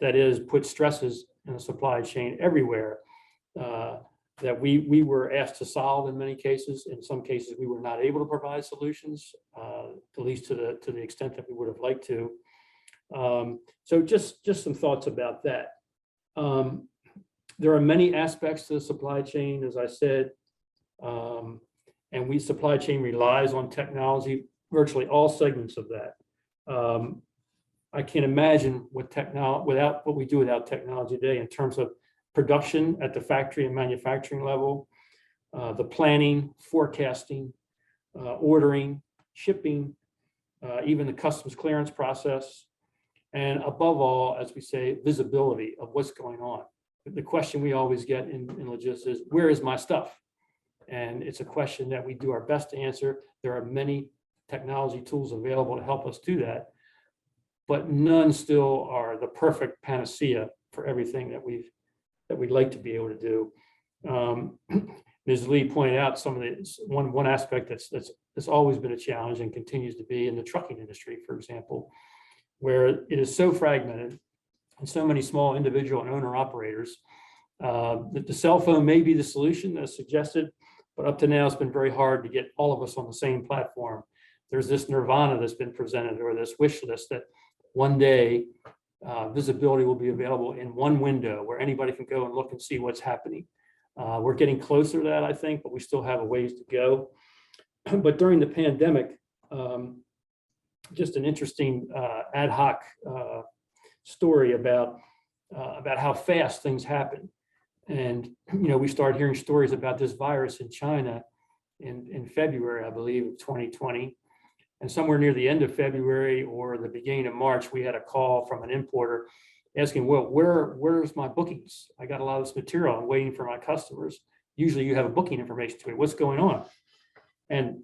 that is put stresses in the supply chain everywhere that we were asked to solve in many cases. In some cases, we were not able to provide solutions, at least to the extent that we would have liked to. So just some thoughts about that. There are many aspects to the supply chain, as I said, and supply chain relies on technology, virtually all segments of that. I can't imagine without what we do without technology today in terms of production at the factory and manufacturing level, the planning, forecasting, ordering, shipping, even the customs clearance process, and above all, as we say, visibility of what's going on. The question we always get in logistics is, where is my stuff? And it's a question that we do our best to answer. There are many technology tools available to help us do that, but none still are the perfect panacea for everything that we'd like to be able to do. Ms. Lee pointed out some of the one aspect that's always been a challenge and continues to be in the trucking industry, for example, where it is so fragmented and so many small individual and owner operators that the cell phone may be the solution as suggested, but up to now it's been very hard to get all of us on the same platform. There's this nirvana that's been presented, or this wish list that one day visibility will be available in one window where anybody can go and look and see what's happening. We're getting closer to that, I think, but we still have a ways to go. But during the pandemic, just an interesting ad hoc story about how fast things happen. And we started hearing stories about this virus in China in February, I believe, of 2020. And somewhere near the end of February or the beginning of March, we had a call from an importer asking, well, where's my bookings? I got a lot of this material. I'm waiting for my customers. Usually you have a booking information to it. What's going on? And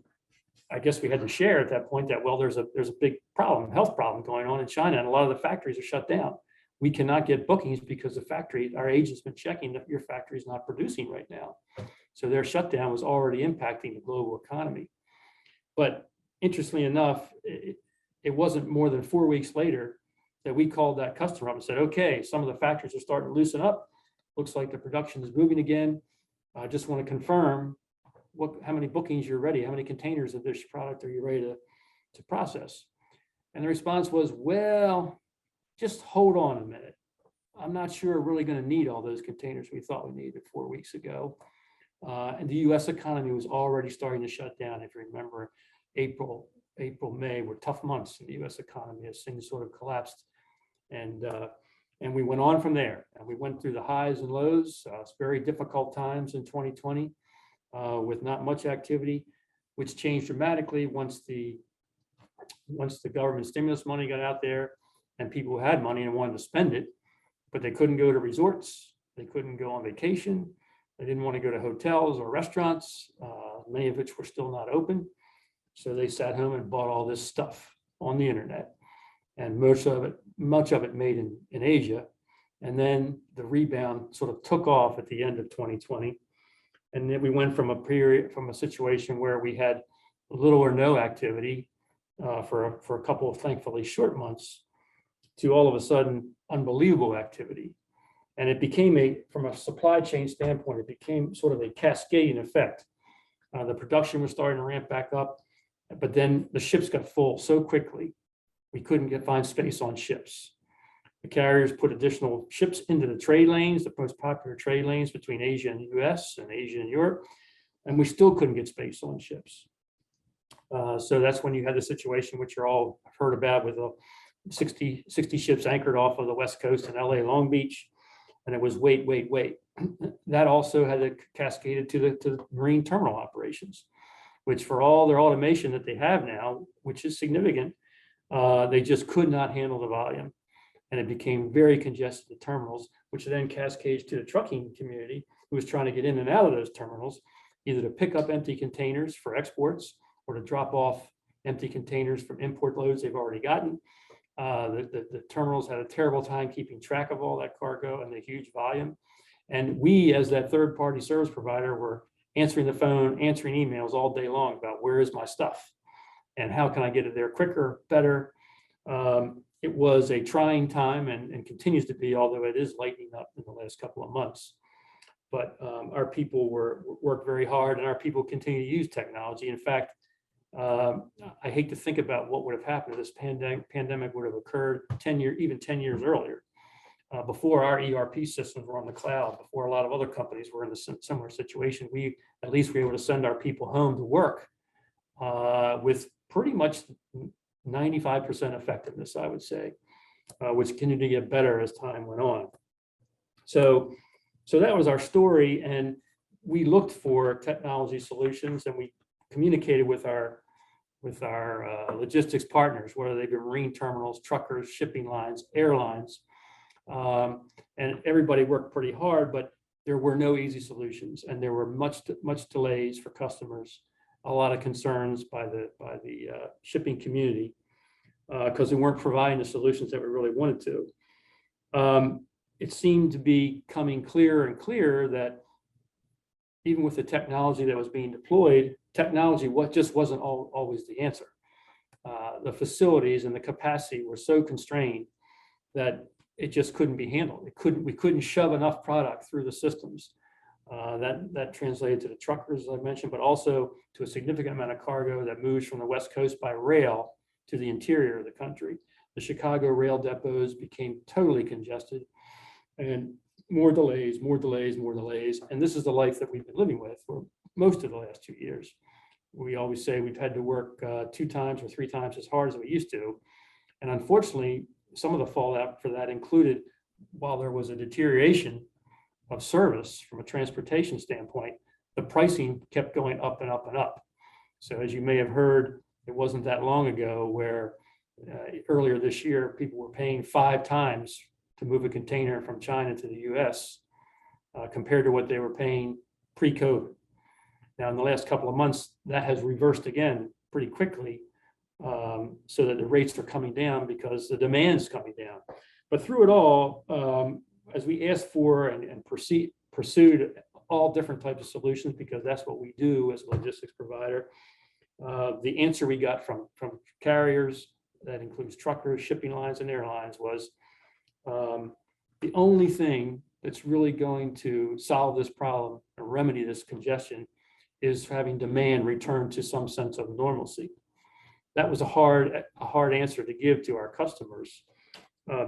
I guess we had to share at that point that, well, there's a big problem, health problem going on in China, and a lot of the factories are shut down. We cannot get bookings because the factory, our agent's been checking that your factory is not producing right now. So their shutdown was already impacting the global economy. But interestingly enough, it wasn't more than 4 weeks later that we called that customer up and said, okay, some of the factories are starting to loosen up. Looks like the production is moving again. I just want to confirm how many bookings you're ready, how many containers of this product are you ready to process? And the response was, well, just hold on a minute. I'm not sure we're really going to need all those containers we thought we needed 4 weeks ago. And the US economy was already starting to shut down. If you remember, April, May were tough months in the US economy as things sort of collapsed. And we went on from there, and we went through the highs and lows. It's very difficult times in 2020 with not much activity, which changed dramatically once the government stimulus money got out there and people who had money and wanted to spend it but they couldn't go to resorts. They couldn't go on vacation. They didn't want to go to hotels or restaurants, many of which were still not open. So they sat home and bought all this stuff on the internet, and much of it made in Asia. And then the rebound sort of took off at the end of 2020. And then we went from a situation where we had little or no activity for a couple of thankfully short months to all of a sudden unbelievable activity. And it became from a supply chain standpoint, it became sort of a cascading effect. The production was starting to ramp back up, but then the ships got full so quickly, we couldn't find space on ships. The carriers put additional ships into the trade lanes, the most popular trade lanes between Asia and the US and Asia and Europe, and we still couldn't get space on ships. So that's when you had the situation which you're all heard about with 60 ships anchored off of the West Coast in LA Long Beach. And it was wait. That also had cascaded to the marine terminal operations, which for all their automation that they have now, which is significant, they just could not handle the volume. And it became very congested at terminals, which then cascades to the trucking community who was trying to get in and out of those terminals, either to pick up empty containers for exports or to drop off empty containers from import loads they've already gotten. The terminals had a terrible time keeping track of all that cargo and the huge volume. And we, as that third-party service provider, were answering the phone, answering emails all day long about where is my stuff and how can I get it there quicker, better. It was a trying time and continues to be, although it is lightening up in the last couple of months. But our people worked very hard, and our people continue to use technology. In fact, I hate to think about what would have happened if this pandemic would have occurred 10 years earlier, before our ERP systems were on the cloud, before a lot of other companies were in a similar situation. We at least were able to send our people home to work with pretty much 95% effectiveness, I would say, which continued to get better as time went on. So that was our story, and we looked for technology solutions, and we communicated with our logistics partners, whether they be marine terminals, truckers, shipping lines, airlines, and everybody worked pretty hard, but there were no easy solutions, and there were much delays for customers, a lot of concerns by the shipping community because they weren't providing the solutions that we really wanted to. It seemed to be coming clearer and clearer that even with the technology that was being deployed, technology just wasn't always the answer. The facilities and the capacity were so constrained that it just couldn't be handled. We couldn't shove enough product through the systems. That translated to the truckers, as I mentioned, but also to a significant amount of cargo that moves from the West Coast by rail to the interior of the country. The Chicago rail depots became totally congested, and more delays. And this is the life that we've been living with for most of the last 2 years. We always say we've had to work 2 times or 3 times as hard as we used to. And unfortunately, some of the fallout for that included, while there was a deterioration of service from a transportation standpoint, the pricing kept going up and up and up. So as you may have heard, it wasn't that long ago where earlier this year, people were paying 5 times to move a container from China to the US compared to what they were paying pre-COVID. Now, in the last couple of months, that has reversed again pretty quickly, so that the rates are coming down because the demand is coming down. But through it all, as we asked for and pursued all different types of solutions, because that's what we do as a logistics provider, the answer we got from carriers, that includes truckers, shipping lines, and airlines, was the only thing that's really going to solve this problem and remedy this congestion is having demand return to some sense of normalcy. That was a hard answer to give to our customers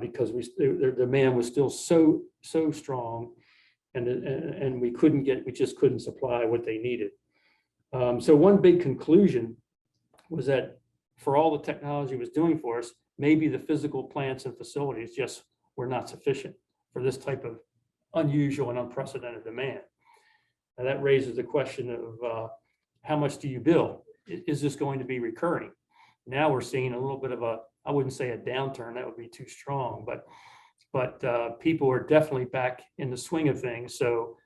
because their demand was still so strong, and we just couldn't supply what they needed. So one big conclusion was that for all the technology was doing for us, maybe the physical plants and facilities just were not sufficient for this type of unusual and unprecedented demand. And that raises the question of how much do you bill? Is this going to be recurring? Now we're seeing a little bit of I wouldn't say a downturn, that would be too strong, but but people are definitely back in the swing of things. So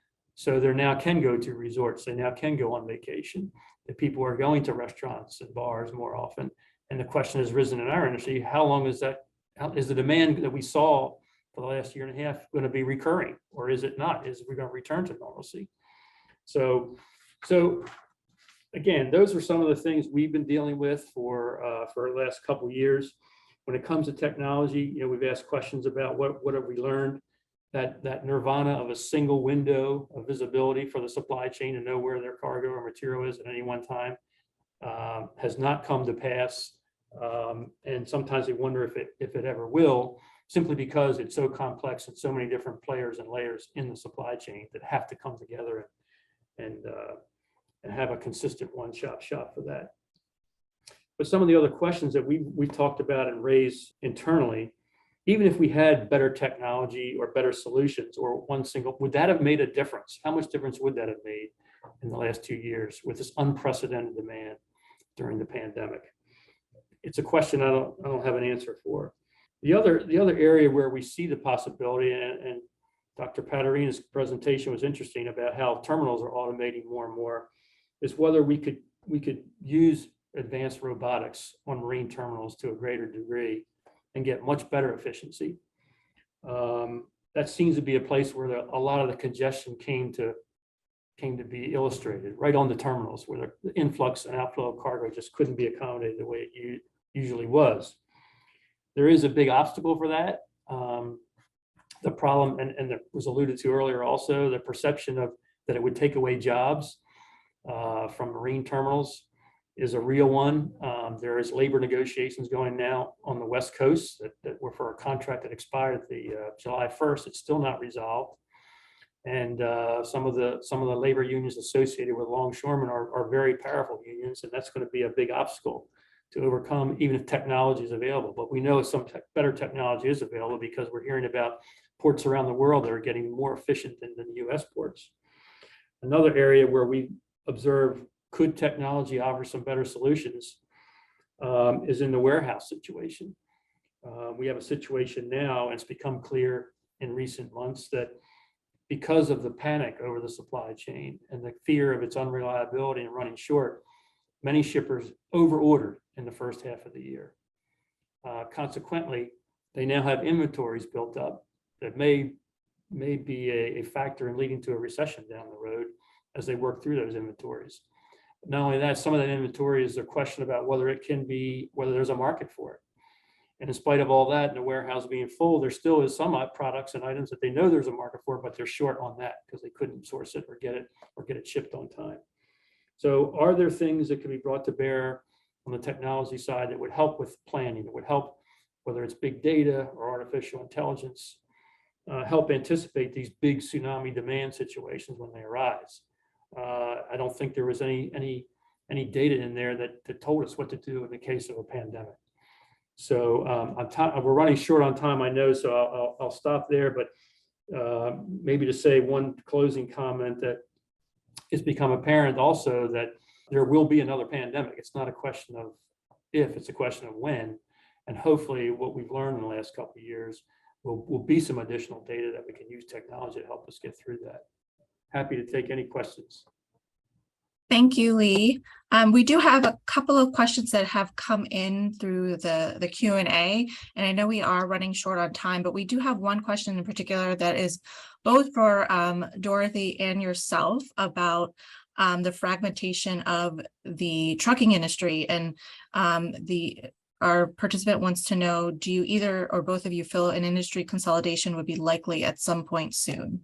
they now can go to resorts. They now can go on vacation. The people are going to restaurants and bars more often. And the question has risen in our industry: how long is that? How is the demand that we saw for the last year and a half going to be recurring, or is it not? Is we going to return to normalcy? So again, those are some of the things we've been dealing with for the last couple of years. When it comes to technology, you know, we've asked questions about what have we learned. That nirvana of a single window of visibility for the supply chain to know where their cargo or material is at any one time has not come to pass. And sometimes we wonder if it ever will, simply because it's so complex and so many different players and layers in the supply chain that have to come together and have a consistent one-stop shop for that. But some of the other questions that we've talked about and raised internally, even if we had better technology or better solutions or one single, would that have made a difference? How much difference would that have made in the last 2 years with this unprecedented demand during the pandemic? It's a question I don't have an answer for. The other area where we see the possibility, and Dr. Paternina's presentation was interesting about how terminals are automating more and more, is whether we could use advanced robotics on marine terminals to a greater degree and get much better efficiency. That seems to be a place where a lot of the congestion came to be illustrated, right on the terminals, where the influx and outflow of cargo just couldn't be accommodated the way it usually was. There is a big obstacle for that. The problem, and that was alluded to earlier also, the perception of that it would take away jobs from marine terminals is a real one. There is labor negotiations going now on the West Coast that were for a contract that expired the July 1st. It's still not resolved. And some of the labor unions associated with longshoremen are very powerful unions, and that's going to be a big obstacle to overcome, even if technology is available. But we know some better technology is available because we're hearing about ports around the world that are getting more efficient than the US ports. Another area where we observe could technology offer some better solutions is in the warehouse situation. We have a situation now, and it's become clear in recent months that because of the panic over the supply chain and the fear of its unreliability and running short, many shippers overordered in the first half of the year. Consequently, they now have inventories built up that may be a factor in leading to a recession down the road as they work through those inventories. Not only that, some of that inventory is a question about whether there's a market for it. And in spite of all that and the warehouse being full, there still is some products and items that they know there's a market for, but they're short on that because they couldn't source it or get it shipped on time. So are there things that can be brought to bear on the technology side that would help with planning, that would help, whether it's big data or artificial intelligence, help anticipate these big tsunami demand situations when they arise? I don't think there was any data in there that told us what to do in the case of a pandemic. So we're running short on time, I know, so I'll stop there. But maybe to say one closing comment, that it's become apparent also that there will be another pandemic. It's not a question of if, it's a question of when. And hopefully what we've learned in the last couple of years will be some additional data that we can use technology to help us get through that. Happy to take any questions. Thank you, Lee. We do have a couple of questions that have come in through the Q&A, and I know we are running short on time, but we do have one question in particular that is both for Dorothy and yourself about the fragmentation of the trucking industry. And our participant wants to know, do you either or both of you feel an industry consolidation would be likely at some point soon?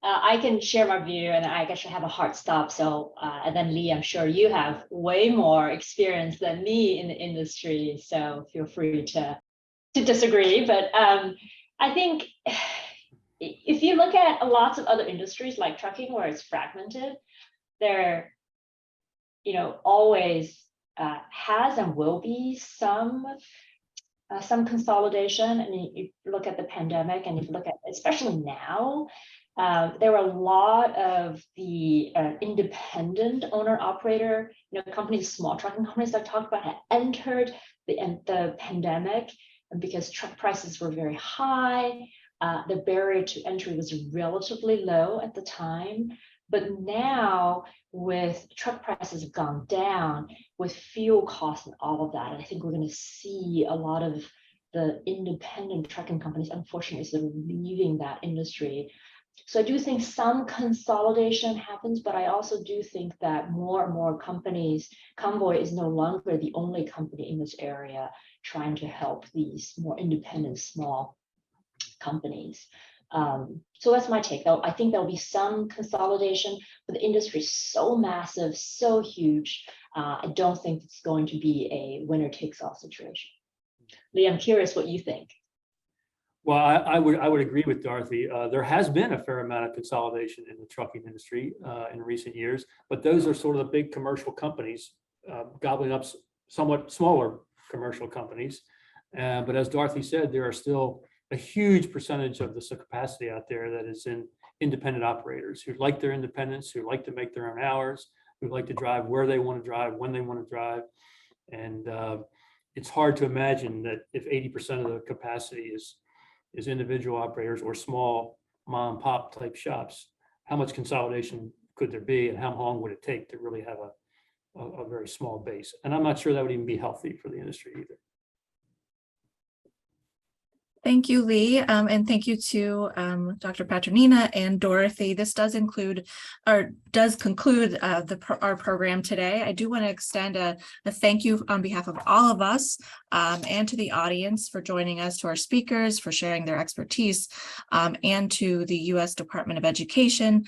I can share my view, and I actually have a hard stop. So, and then Lee, I'm sure you have way more experience than me in the industry, so feel free to disagree. But I think if you look at lots of other industries like trucking, where it's fragmented, there, always has and will be some consolidation. I mean, you look at the pandemic, and if you look at, especially now, there were a lot of the independent owner-operator, companies, small trucking companies that I talked about, had entered the pandemic And because truck prices were very high, the barrier to entry was relatively low at the time. But now with truck prices have gone down, with fuel costs and all of that, I think we're going to see a lot of the independent trucking companies, unfortunately, sort of leaving that industry. So I do think some consolidation happens, but I also do think that more and more companies, Convoy is no longer the only company in this area trying to help these more independent small companies. So that's my take, though. I think there'll be some consolidation, but the industry is so massive, so huge. I don't think it's going to be a winner takes all situation. Lee, I'm curious what you think. Well, I would agree with Dorothy. There has been a fair amount of consolidation in the trucking industry in recent years, but those are sort of the big commercial companies gobbling up somewhat smaller commercial companies. But as Dorothy said, there are still a huge percentage of this capacity out there that is in independent operators who like their independence, who like to make their own hours, who like to drive where they want to drive, when they want to drive. And it's hard to imagine that if 80% of the capacity is individual operators or small mom and pop type shops, how much consolidation could there be and how long would it take to really have a very small base? And I'm not sure that would even be healthy for the industry either. Thank you, Lee, and thank you to Dr. Paternina and Dorothy. This does conclude our program today. I do want to extend a thank you on behalf of all of us and to the audience for joining us, to our speakers for sharing their expertise, and to the U.S. Department of Education,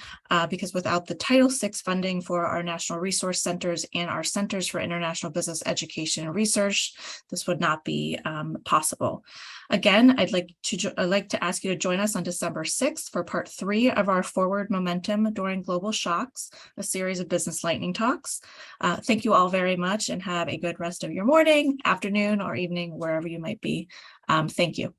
because without the Title VI funding for our National Resource Centers and our Centers for International Business Education and Research, this would not be possible. Again, I'd like to ask you to join us on December 6th for part 3 of our Forward Momentum During Global Shocks, a series of business lightning talks. Thank you all very much and have a good rest of your morning, afternoon, or evening, wherever you might be. Thank you.